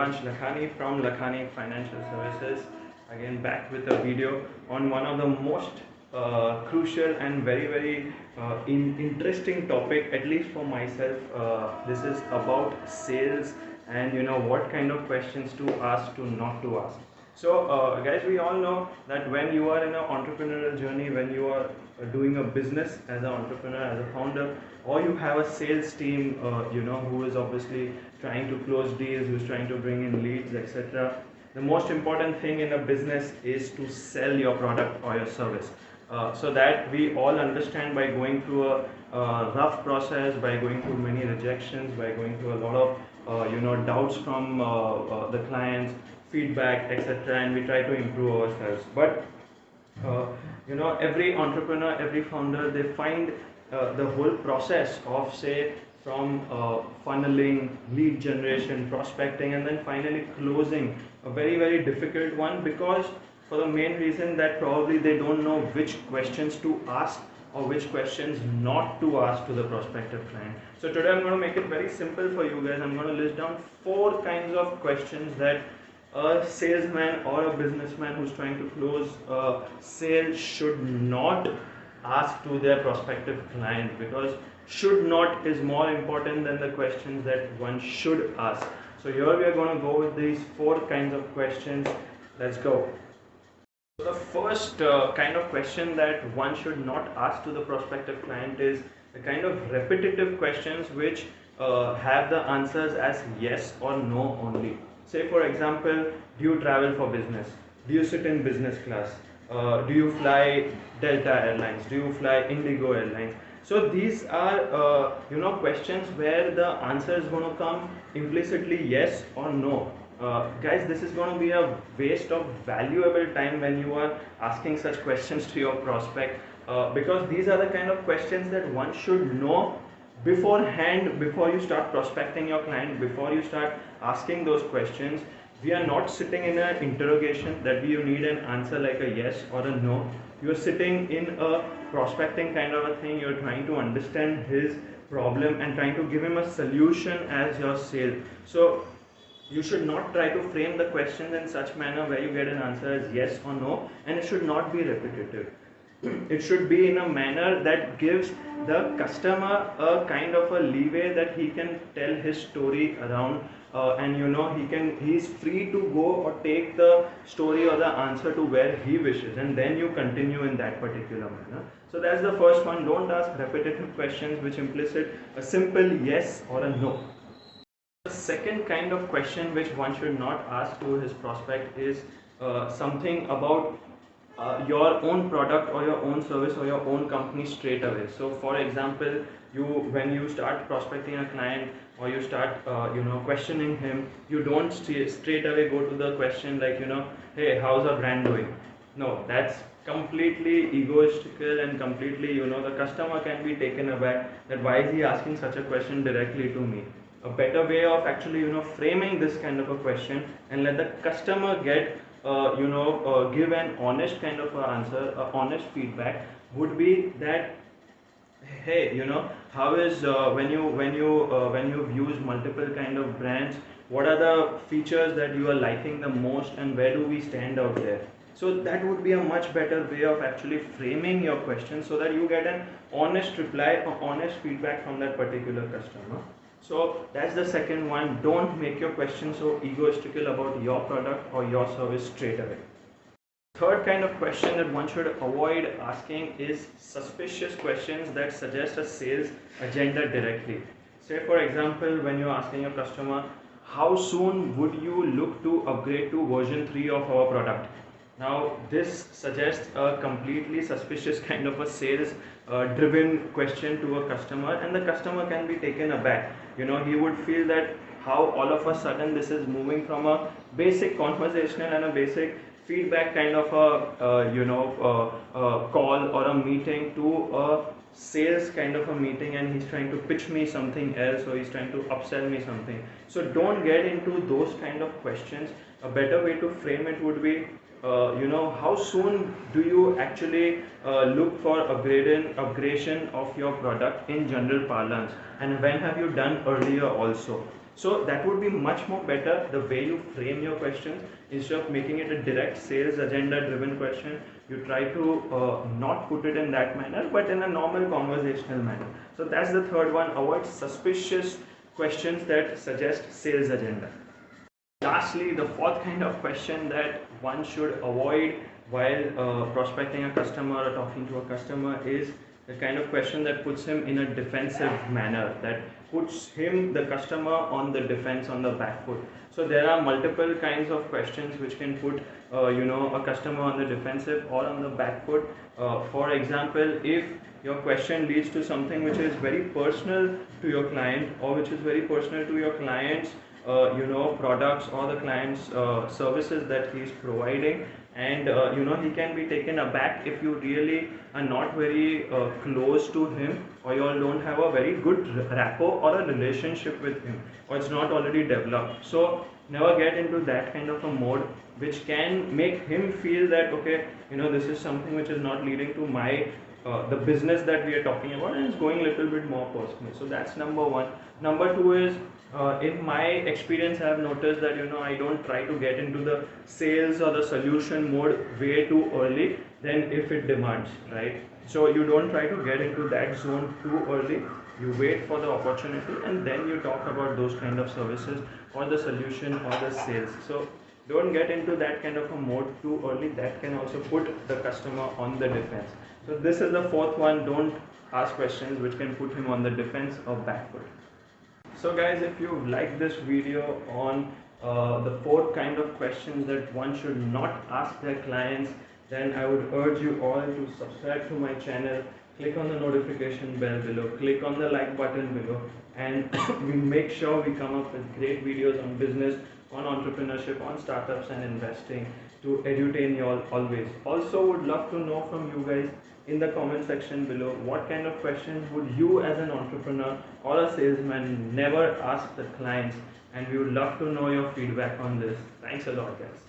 Devansh Lakhani from Lakhani Financial Services. Again, back with a video on one of the most crucial and very interesting topic, at least for myself. This is about sales and what kind of questions to ask, to not to ask. So guys, we all know that when you are in an entrepreneurial journey, when you are doing a business as an entrepreneur, as a founder, or you have a sales team who is obviously trying to close deals, who's trying to bring in leads, etc., the most important thing in a business is to sell your product or your service. So that we all understand, by going through a rough process, by going through many rejections, by going through a lot of doubts from the clients, feedback, etc., and we try to improve ourselves. But every entrepreneur, every founder, they find the whole process of, say, from funneling, lead generation, prospecting, and then finally closing a very difficult one, because for the main reason that probably they don't know which questions to ask or which questions not to ask to the prospective client. So today I'm going to make it very simple for you guys. I'm going to list down 4 kinds of questions that a salesman or a businessman who's trying to close a sale should not ask to their prospective client, because should not is more important than the questions that one should ask. So here we are going to go with these 4 kinds of questions. Let's go. So the first kind of question that one should not ask to the prospective client is the kind of repetitive questions which have the answers as yes or no only. Say for example, do you travel for business? Do you sit in business class? Do you fly Delta Airlines? Do you fly Indigo Airlines? So these are questions where the answer is going to come implicitly yes or no. Guys, this is going to be a waste of valuable time when you are asking such questions to your prospect, because these are the kind of questions that one should know beforehand, before you start prospecting your client, before you start asking those questions. We are not sitting in an interrogation that you need an answer like a yes or a no. You are sitting in a prospecting kind of a thing. You're trying to understand his problem and trying to give him a solution as your sale. So you should not try to frame the questions in such manner where you get an answer as yes or no, and it should not be repetitive. It should be in a manner that gives the customer a kind of a leeway that he can tell his story around, and he's free to go or take the story or the answer to where he wishes, and then you continue in that particular manner. So that's the first one. Don't ask repetitive questions which implicit a simple yes or a no. The second kind of question which one should not ask to his prospect is something about your own product or your own service or your own company straight away. So for example, when you start prospecting a client, or you start questioning him, you don't straight away go to the question like, hey, how's our brand doing? No, that's completely egoistical, and completely, the customer can be taken aback that why is he asking such a question directly to me. A better way of actually framing this kind of a question and let the customer get give an honest kind of answer, honest feedback, would be that, hey, how is when you've used multiple kind of brands, what are the features that you are liking the most, and where do we stand out there? So that would be a much better way of actually framing your question, so that you get an honest reply or honest feedback from that particular customer. So that's the second one. Don't make your question so egoistical about your product or your service straight away. Third kind of question that one should avoid asking is suspicious questions that suggest a sales agenda directly. Say for example, when you're asking your customer, how soon would you look to upgrade to version 3 of our product? Now this suggests a completely suspicious kind of a sales driven question to a customer, and the customer can be taken aback. He would feel that how all of a sudden this is moving from a basic conversational and a basic feedback kind of a call or a meeting to a sales kind of a meeting, and he's trying to pitch me something else, or he's trying to upsell me something. So don't get into those kind of questions. A better way to frame it would be, how soon do you actually look for upgradation of your product in general parlance, and when have you done earlier also? So that would be much more better the way you frame your questions. Instead of making it a direct sales agenda driven question, you try to not put it in that manner, but in a normal conversational manner. So that's the third one. Avoid suspicious questions that suggest sales agenda. Lastly, the fourth kind of question that one should avoid while prospecting a customer or talking to a customer is the kind of question that puts him in a defensive manner, that puts him, the customer, on the defense, on the back foot. So there are multiple kinds of questions which can put a customer on the defensive or on the back foot. For example, if your question leads to something which is very personal to your client, or which is very personal to your client's products or the client's services that he is providing, and he can be taken aback if you really are not very close to him, or you all don't have a very good rapport or a relationship with him, or it's not already developed. So never get into that kind of a mode which can make him feel that, okay, this is something which is not leading to my the business that we are talking about, and it's going a little bit more personal. So that's number one. Number two is, in my experience, I have noticed that I don't try to get into the sales or the solution mode way too early than if it demands, right? So you don't try to get into that zone too early. You wait for the opportunity and then you talk about those kind of services or the solution or the sales. So don't get into that kind of a mode too early. That can also put the customer on the defense. So this is the fourth one. Don't ask questions which can put him on the defense or back foot. So guys, if you like this video on the fourth kind of questions that one should not ask their clients, then I would urge you all to subscribe to my channel, click on the notification bell below, click on the like button below, and we make sure we come up with great videos on business, on entrepreneurship, on startups and investing to edutain you all always. Also would love to know from you guys in the comment section below, what kind of questions would you as an entrepreneur or a salesman never ask the clients, and we would love to know your feedback on this. Thanks a lot, guys.